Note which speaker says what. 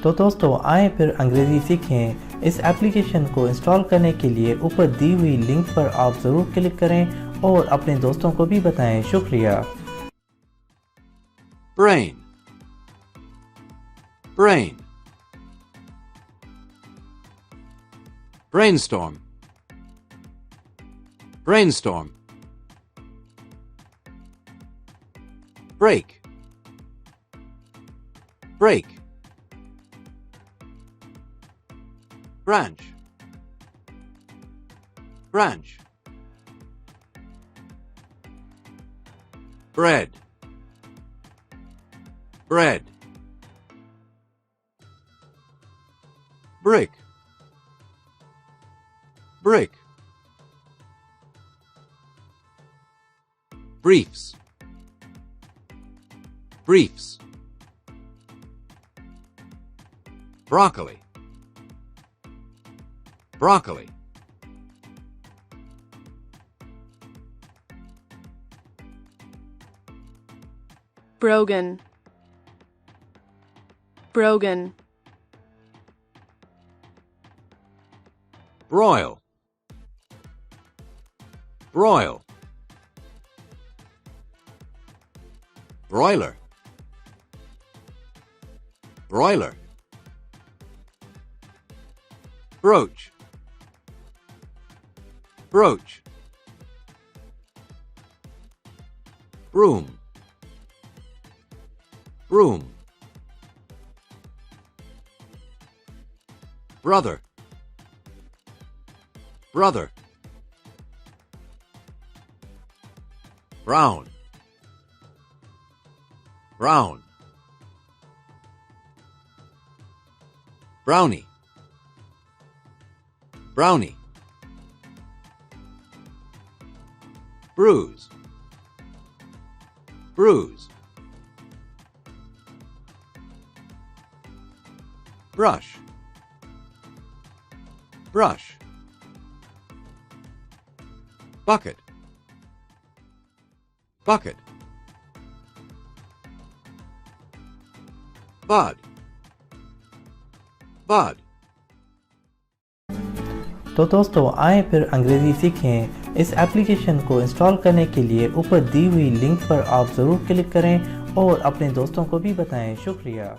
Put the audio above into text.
Speaker 1: तो दोस्तों आए फिर अंग्रेज़ी सीखें। इस एप्लीकेशन को इंस्टॉल करने के लिए ऊपर दी हुई लिंक पर आप ज़रूर क्लिक करें और अपने दोस्तों को भी बताएं। शुक्रिया।
Speaker 2: Brain. Brain. Brainstorm. Brainstorm. Break. Break. Branch. Branch. Bread. Bread. Brick. Brick. Briefs. Briefs. Broccoli. Broccoli.
Speaker 3: Brogan. Brogan.
Speaker 2: Broil. Broil. Broiler. Broiler. Brooch. Brooch. Broom. Broom. Brother. Brother. Brown. Brown. Brownie. Brownie. Bruise. Bruise. Brush. Brush. Bucket. Bucket. Bud. Bud.
Speaker 1: तो दोस्तों आए फिर अंग्रेज़ी सीखें। इस application को install करने के लिए ऊपर दी हुई लिंक पर आप ज़रूर क्लिक करें और अपने दोस्तों को भी बताएं। शुक्रिया।